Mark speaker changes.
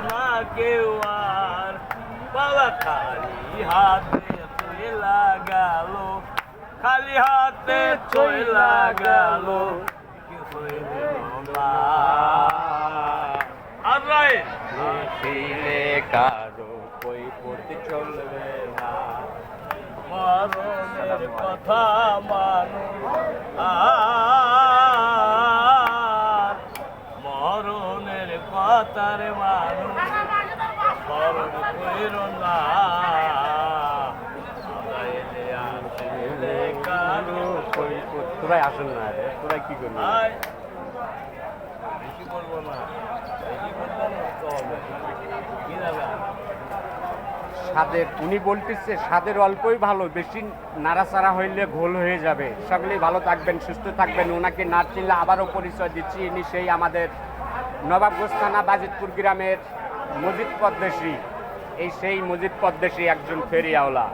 Speaker 1: না কেউ আর বাবা খালি হাতে চইলা গেল খালি হাতে চইলা গেল কিছুই দিল না আরে
Speaker 2: ছিলে কারো কই পড়তে চলবে না
Speaker 1: মরণের কথা মানুষ মরণের কথার মানুষ স্মরণ কইর না
Speaker 2: কই তোরাই আসেন না রে তোরাই কি করবি
Speaker 1: বেশি বলবো না বেশি বলবো না তো হবে কি যাবে
Speaker 2: স্বাদের উনি বলতেছে স্বাদের অল্পই ভালো বেশি নাড়াচাড়া হইলে ঘোল হয়ে যাবে সকলেই ভালো থাকবেন সুস্থ থাকবেন ওনাকে না চিনলে আবারও পরিচয় দিচ্ছি ইনি সেই আমাদের নবাবগঞ্জ থানা বাজিতপুর গ্রামের মজিদ পদ্মেশী এই সেই মজিদ পদ্মেশী একজন ফেরিয়াওয়ালা